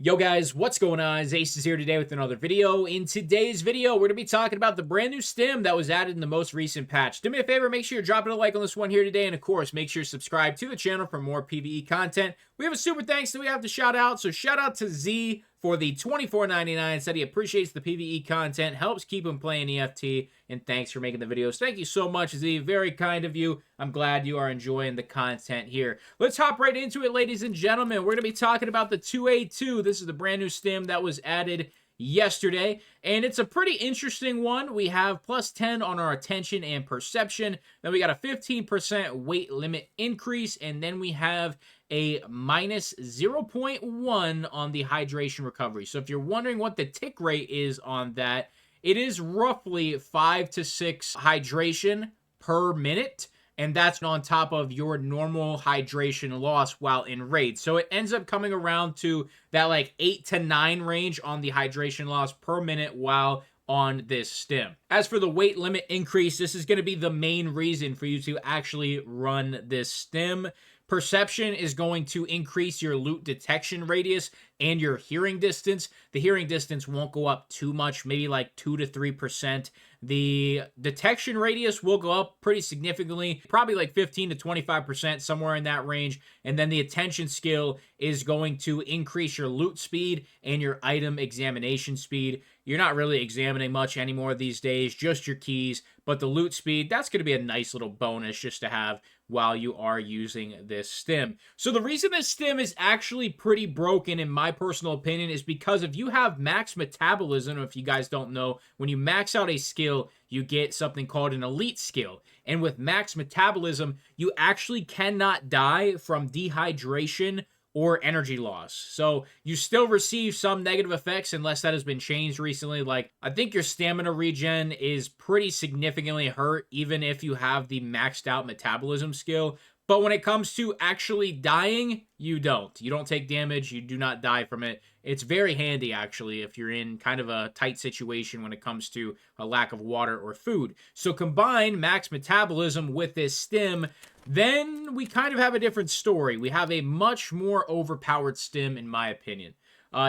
Yo guys, what's going on? Acez here today with another video. In today's video, we're going to be talking about the brand new stim that was added in the most recent patch. Do me a favor, make sure you're dropping a like on this one here today, and of course, make sure you subscribe to the channel for more PvE content. We have a super thanks that we have to shout out, so shout out to Z for the $24.99. Said he appreciates the PvE content, helps keep him playing EFT, and thanks for making the videos. Thank you so much, Z. Very kind of you. I'm glad you are enjoying the content here. Let's hop right into it, ladies and gentlemen. We're going to be talking about the 2A2. This is the brand new stim that was added yesterday, and it's a pretty interesting one. We have plus 10 on our attention and perception. Then we got a 15% weight limit increase, and then we have a minus 0.1 on the hydration recovery. So if you're wondering what the tick rate is on that, it is roughly 5 to 6 hydration per minute, and that's on top of your normal hydration loss while in raid. So it ends up coming around to that like 8 to 9 range on the hydration loss per minute while on this stim. As for the weight limit increase, this is going to be the main reason for you to actually run this stim. Perception is going to increase your loot detection radius and your hearing distance. The hearing distance won't go up too much, maybe like 2 to 3%. The detection radius will go up pretty significantly, probably like 15 to 25%, somewhere in that range. And then the attention skill is going to increase your loot speed and your item examination speed. You're not really examining much anymore these days, just your keys. But the loot speed, that's going to be a nice little bonus just to have while you are using this stim. So the reason this stim is actually pretty broken, in my personal opinion, is because if you have max metabolism, if you guys don't know, when you max out a skill, you get something called an elite skill. And with max metabolism, you actually cannot die from dehydration or energy loss. So you still receive some negative effects unless that has been changed recently. Like, I think your stamina regen is pretty significantly hurt even if you have the maxed out metabolism skill. But when it comes to actually dying, you don't. You don't take damage. You do not die from it. It's very handy, actually, if you're in kind of a tight situation when it comes to a lack of water or food. So combine max metabolism with this stim, then we kind of have a different story. We have a much more overpowered stim, in my opinion.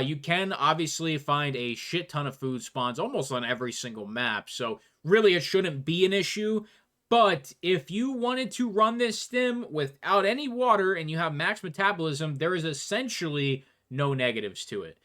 You can obviously find a shit ton of food spawns almost on every single map, so really it shouldn't be an issue. But if you wanted to run this stim without any water and you have max metabolism, there is essentially no negatives to it.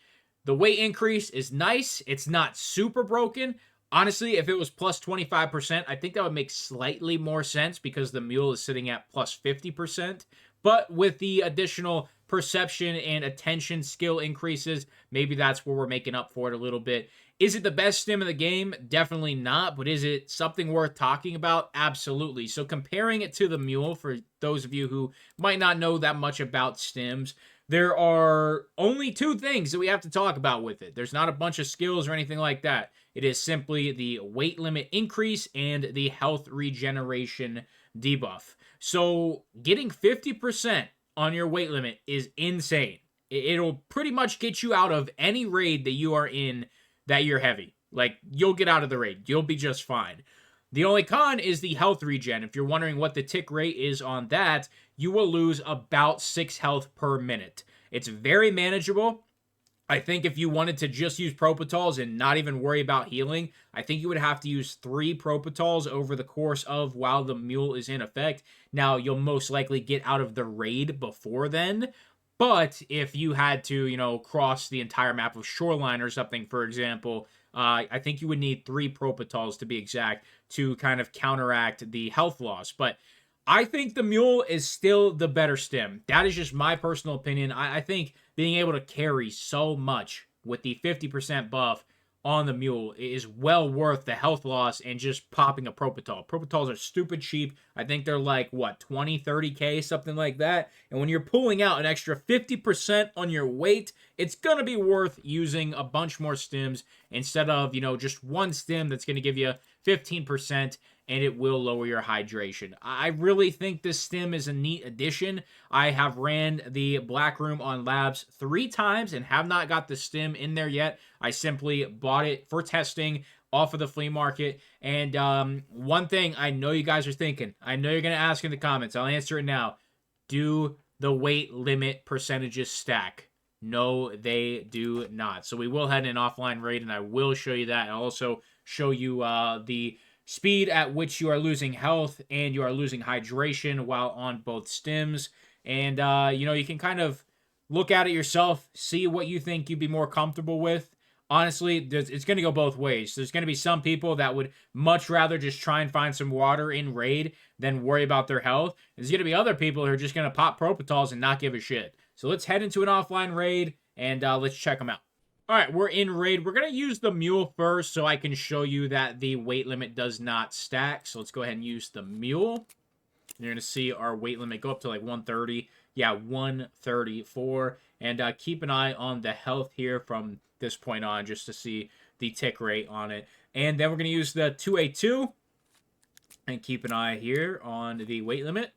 The weight increase is nice. It's not super broken. Honestly, if it was plus 25%, I think that would make slightly more sense because the Mule is sitting at plus 50%. But with the additional perception and attention skill increases, maybe that's where we're making up for it a little bit. Is it the best stim in the game? Definitely not, but is it something worth talking about? Absolutely. So comparing it to the Mule, for those of you who might not know that much about stims, there are only two things that we have to talk about with it. There's not a bunch of skills or anything like that. It is simply the weight limit increase and the health regeneration debuff. So getting 50% on your weight limit is insane. It'll pretty much get you out of any raid that you are in that you're heavy. Like, you'll get out of the raid. You'll be just fine. The only con is the health regen. If you're wondering what the tick rate is on that, you will lose about 6 health per minute. It's very manageable. I think if you wanted to just use Propitols and not even worry about healing, I think you would have to use 3 Propitols over the course of while the Mule is in effect. Now, you'll most likely get out of the raid before then, but if you had to, you know, cross the entire map of Shoreline or something, for example, I think you would need 3 Propitols to be exact to kind of counteract the health loss. But I think the Mule is still the better stim. That is just my personal opinion. I think being able to carry so much with the 50% buff on the Mule is well worth the health loss and just popping a Propitol. Propitols are stupid cheap. I think they're like, what, 20, 30K, something like that. And when you're pulling out an extra 50% on your weight, it's going to be worth using a bunch more stims instead of, you know, just one stim that's going to give you 15%, and it will lower your hydration. I really think this stim is a neat addition. I have ran the Black Room on Labs 3 times and have not got the stim in there yet. I simply bought it for testing off of the flea market. And one thing I know you guys are thinking, I know you're going to ask in the comments, I'll answer it now. Do the weight limit percentages stack? No, they do not. So we will head in offline raid, and I will show you that. And I'll also show you the speed at which you are losing health and you are losing hydration while on both stims. And, you know, you can kind of look at it yourself, see what you think you'd be more comfortable with. Honestly, it's going to go both ways. There's going to be some people that would much rather just try and find some water in raid than worry about their health. There's going to be other people who are just going to pop propitals and not give a shit. So let's head into an offline raid and let's check them out. All right, we're in raid. We're going to use the Mule first so I can show you that the weight limit does not stack. So let's go ahead and use the Mule. You're going to see our weight limit go up to like 130. Yeah, 134. And keep an eye on the health here from this point on just to see the tick rate on it. And then we're going to use the 2A2 and keep an eye here on the weight limit.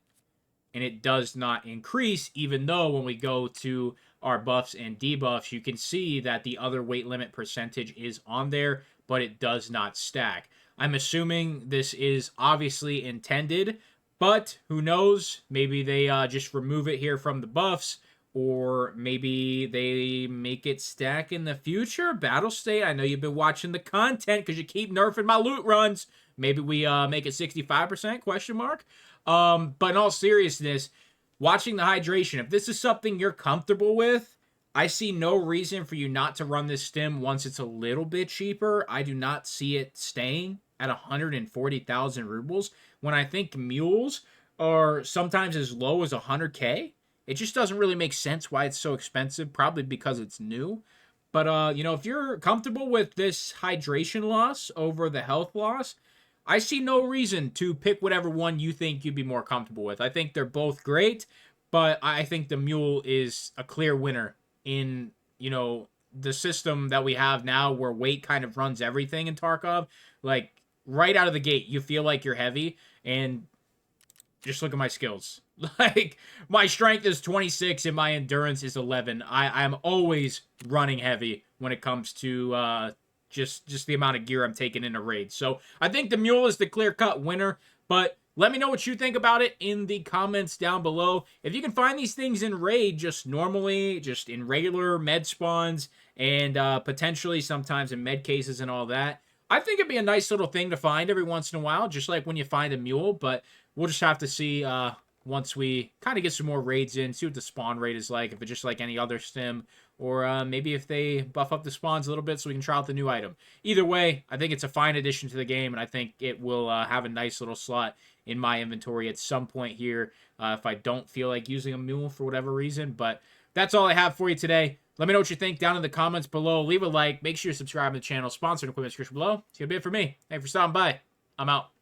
And it does not increase, even though when we go to our buffs and debuffs, you can see that the other weight limit percentage is on there, but it does not stack. I'm assuming this is obviously intended, but who knows? Maybe they just remove it here from the buffs, or maybe they make it stack in the future. Battle State, I know you've been watching the content because you keep nerfing my loot runs. Maybe we make it 65%, question mark. But in all seriousness, watching the hydration, if this is something you're comfortable with, I see no reason for you not to run this stim once it's a little bit cheaper. I do not see it staying at 140,000 rubles when I think mules are sometimes as low as 100k. It just doesn't really make sense why it's so expensive, probably because it's new. But, you know, if you're comfortable with this hydration loss over the health loss, I see no reason to pick whatever one you think you'd be more comfortable with. I think they're both great, but I think the Mule is a clear winner in, you know, the system that we have now where weight kind of runs everything in Tarkov. Like, right out of the gate, you feel like you're heavy, and just look at my skills. Like, my strength is 26 and my endurance is 11. I'm always running heavy when it comes to just the amount of gear I'm taking in a raid. So I think the Mule is the clear-cut winner, but let me know what you think about it in the comments down below. If you can find these things in raid just normally, just in regular med spawns, and potentially sometimes in med cases and all that, I think it'd be a nice little thing to find every once in a while, just like when you find a Mule, but we'll just have to see once we kind of get some more raids in, see what the spawn rate is like, if it's just like any other stim, or maybe if they buff up the spawns a little bit so we can try out the new item. Either way, I think it's a fine addition to the game, and I think it will have a nice little slot in my inventory at some point here if I don't feel like using a Mule for whatever reason. But that's all I have for you today. Let me know what you think down in the comments below. Leave a like. Make sure you subscribe to the channel. Sponsored equipment description below. It's going to be it for me. Thanks for stopping by. I'm out.